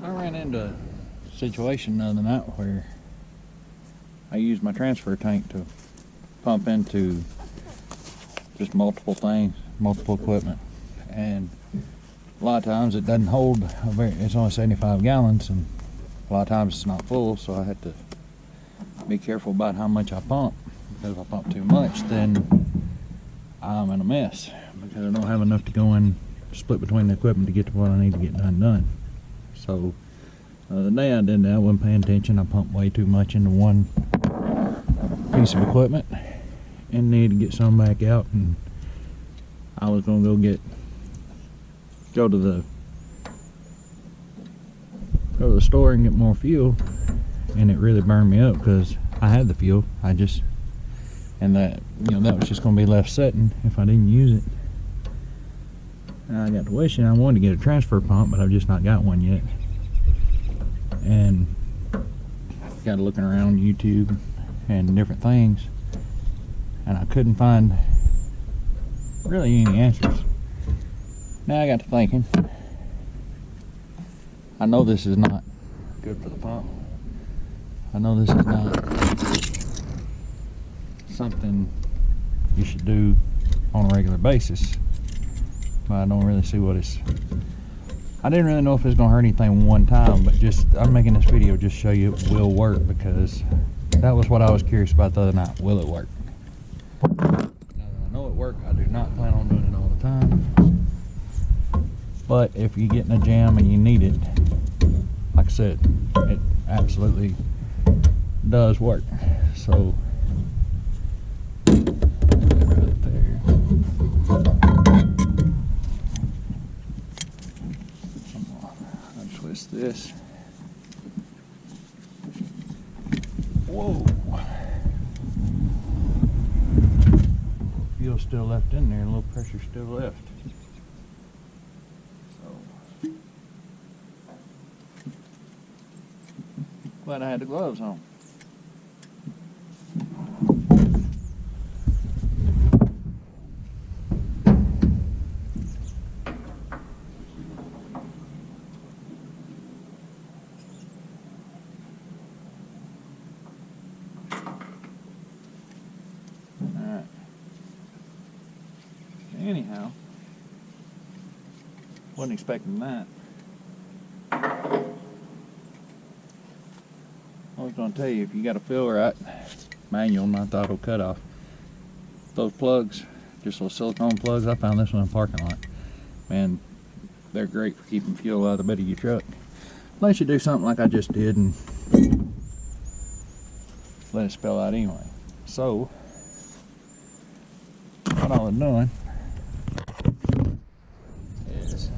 I ran into a situation the other night where I used my transfer tank to pump into just multiple things, multiple equipment, and a lot of times it doesn't hold it's only 75 gallons, and a lot of times it's not full, so I had to be careful about how much I pump, because if I pump too much then I'm in a mess, because I don't have enough to go in split between the equipment to get to what I need to get done. So the day I did that, I wasn't paying attention. I pumped way too much into one piece of equipment and needed to get some back out, and I was gonna go to the store and get more fuel, and it really burned me up because I had the fuel. And that, that was just gonna be left sitting if I didn't use it. And I got to wishing I wanted to get a transfer pump, but I've just not got one yet. And got looking around YouTube and different things, and I couldn't find really any answers. Now I got to thinking, I know this is not good for the pump. I know this is not something you should do on a regular basis, but I don't really see what I didn't really know if it's gonna hurt anything one time, but I'm making this video just show you it will work, because that was what I was curious about the other night. Will it work? Now that I know it worked, I do not plan on doing it all the time, but if you get in a jam and you need it, like I said, it absolutely does work. So right there. I'll twist this. Whoa. Fuel still left in there, a little pressure still left. So glad I had the gloves on. Anyhow, wasn't expecting that. I was going to tell you, if you got a fill right manual, not the auto cutoff, those plugs, just those silicone plugs, I found this one in the parking lot. Man, they're great for keeping fuel out of the bed of your truck. Unless you do something like I just did and let it spill out anyway. So, what I was doing is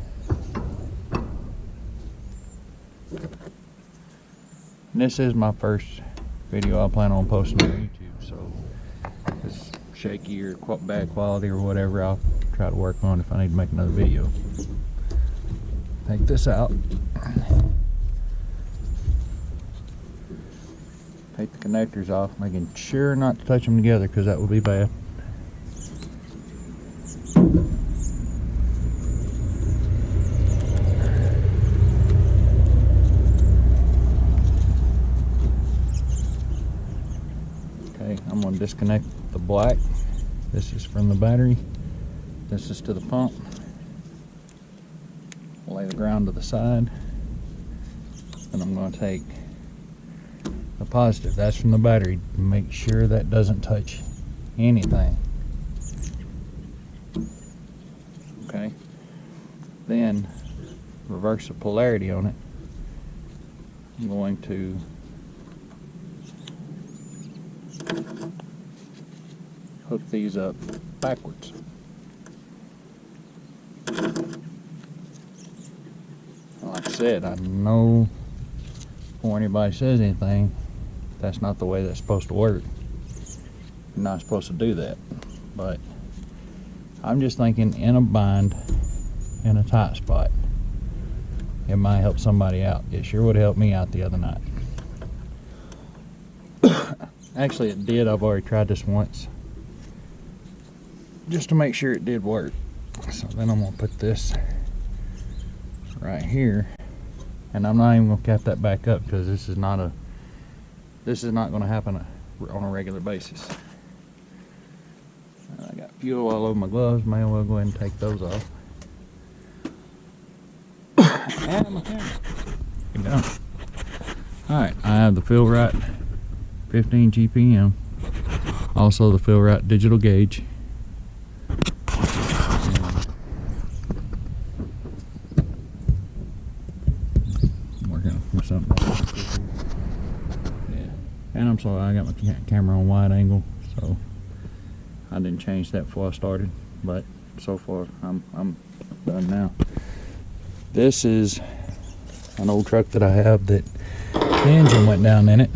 this is my first video I plan on posting on YouTube, so if it's shaky or bad quality or whatever, I'll try to work on if I need to make another video. Take this out, take the connectors off, making sure not to touch them together because that would be bad. I'm going to disconnect the black. This is from the battery. This is to the pump. Lay the ground to the side. And I'm going to take the positive. That's from the battery. Make sure that doesn't touch anything. Okay. Then reverse the polarity on it. I'm going to hook these up backwards. Like I said, I know before anybody says anything, that's not the way that's supposed to work. You're not supposed to do that. But I'm just thinking, in a bind, in a tight spot, it might help somebody out. It sure would help me out the other night. Actually, it did. I've already tried this once, just to make sure it did work. So then I'm going to put this right here And I'm not even gonna cap that back up because this is not gonna happen on a regular basis. I got fuel all over my gloves. May as well go ahead and take those off. And my camera. Get down. Alright, I have the Rite 15Gpm. Also the Rite digital gauge. I'm working with something. Yeah. And I'm sorry, I got my camera on wide angle, so I didn't change that before I started, but so far I'm done now. This is an old truck that I have that the engine went down in it,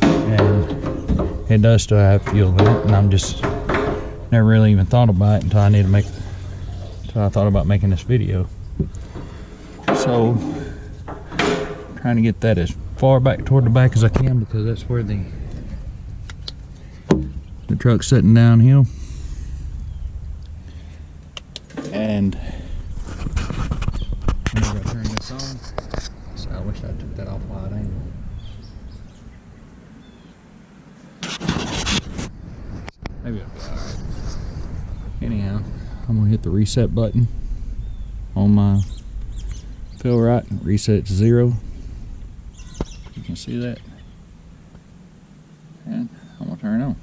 and it does still have fuel in it, and I'm just never really even thought about it until I thought about making this video. So trying to get that as far back toward the back as I can, because that's where the truck's sitting downhill. And I'm gonna turn this on. So I wish I took that off wide angle. Maybe it'll be alright. Anyhow, I'm gonna hit the reset button on my Rite and reset to 0. You can see that. And I'm gonna turn it on.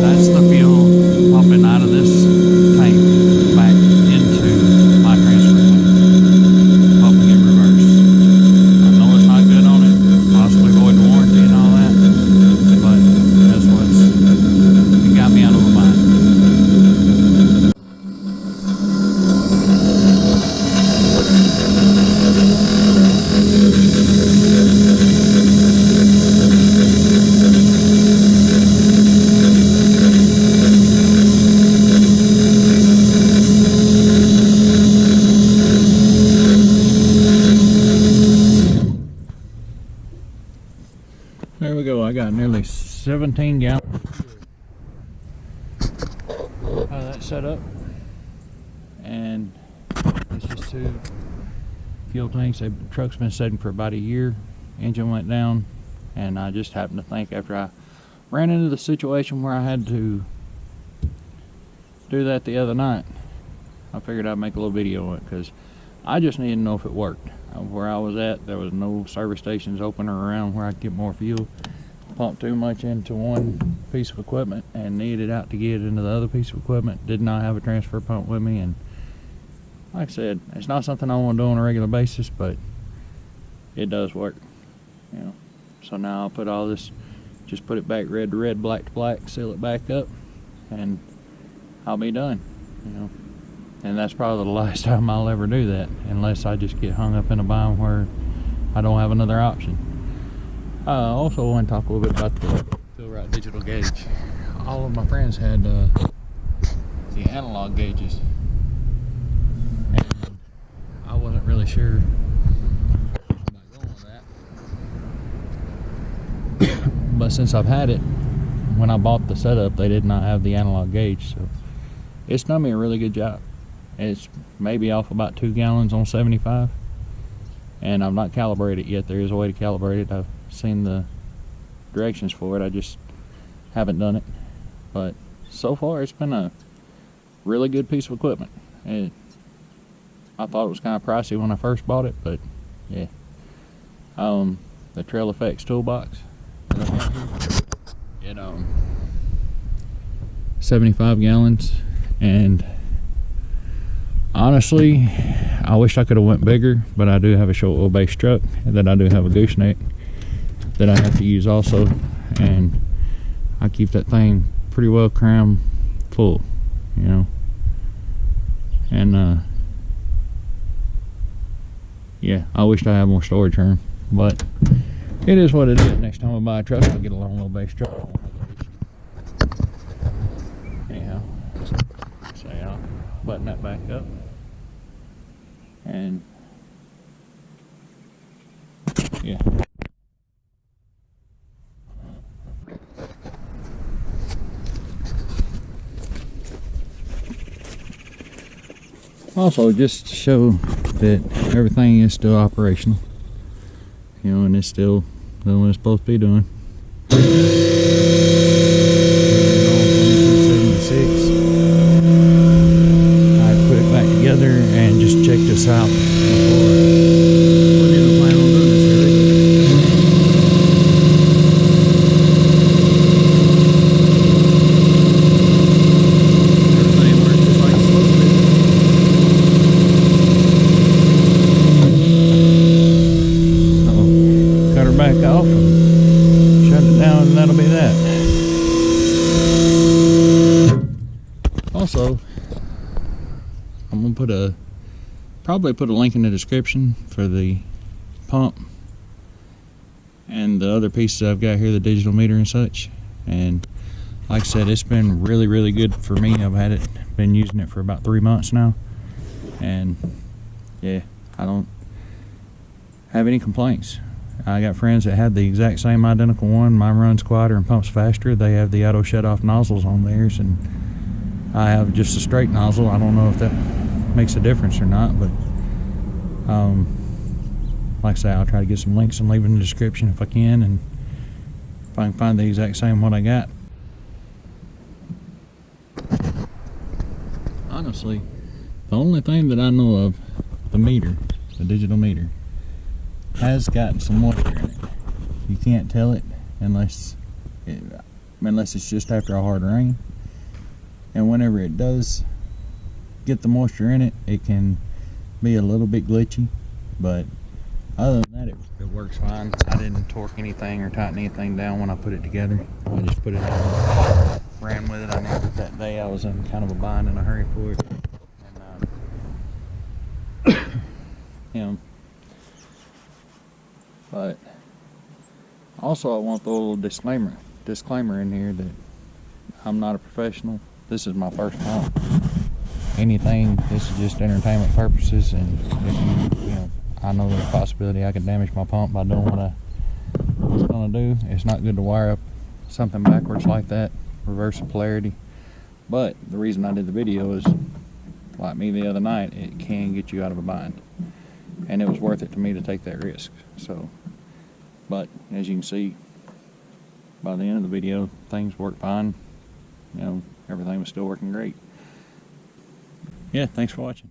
That's the fuel pumping out of this tank back into my transfer tank, pumping in reverse. I know it's not good on it, possibly void the warranty and all that, but that's it got me out of my mind. There we go, I got nearly 17 gallons. That's set up. And it's just 2 fuel tanks. The truck's been sitting for about a year. Engine went down, and I just happened to think after I ran into the situation where I had to do that the other night, I figured I'd make a little video on it, because I just needed to know if it worked. Where I was at, there was no service stations open or around where I could get more fuel. Pumped too much into one piece of equipment and needed out to get into the other piece of equipment. Did not have a transfer pump with me, and like I said, it's not something I want to do on a regular basis, but it does work, you know. So now I'll put all this, just put it back red to red, black to black, seal it back up, and I'll be done, you know. And that's probably the last time I'll ever do that, unless I just get hung up in a bind where I don't have another option. I also want to talk a little bit about the Rite digital gauge. All of my friends had the analog gauges, and I wasn't really sure about going with that. But since I've had it, when I bought the setup, they did not have the analog gauge, so it's done me a really good job. It's maybe off about 2 gallons on 75, and I've not calibrated it yet. There is a way to calibrate it. I've seen the directions for it, I just haven't done it. But so far it's been a really good piece of equipment. I thought it was kind of pricey when I first bought it, but yeah. The Trail Effects toolbox that I have here, 75 gallons, and honestly, I wish I could have went bigger, but I do have a short wheelbase truck, and then I do have a gooseneck that I have to use also, and I keep that thing pretty well crammed full, you know. And yeah, I wish I had more storage room, but it is what it is. Next time I buy a truck, I'll get a long wheelbase truck. Anyhow, so I'll button that back up, and yeah. Also, just to show that everything is still operational, you know, and it's still doing what it's supposed to be doing. 2276. I put it back together and just check this out before. Wasn't even planning on doing this really, everything works just like it's supposed to. So cut her back off and shut it down, and that'll be that. Also, I'm gonna probably put a link in the description for the pump and the other pieces I've got here, the digital meter and such. And like I said, it's been really good for me. I've been using it for about 3 months now, and yeah, I don't have any complaints. I got friends that have the exact same identical one. Mine runs quieter and pumps faster. They have the auto shut off nozzles on theirs, and I have just a straight nozzle. I don't know if that makes a difference or not, but like I say, I'll try to get some links and leave in the description if I can, and if I can find the exact same one I got. Honestly, the only thing that I know of, the meter, the digital meter, has got some moisture in it. You can't tell it unless it's just after a hard rain. And whenever it does get the moisture in it, it can be a little bit glitchy, but other than that, it works fine. I didn't torque anything or tighten anything down when I put it together. I just put it on, ran with it. I know that day I was in kind of a bind and a hurry for it, and you know. But also, I want the little disclaimer in here that I'm not a professional. This is my first pump. This is just entertainment purposes, and if you know, I know there's a possibility I could damage my pump by doing what I was gonna do. It's not good to wire up something backwards like that, reverse the polarity. But the reason I did the video is, like me the other night, it can get you out of a bind, and it was worth it to me to take that risk. So, but as you can see, by the end of the video, things worked fine. You know, everything was still working great. Yeah, thanks for watching.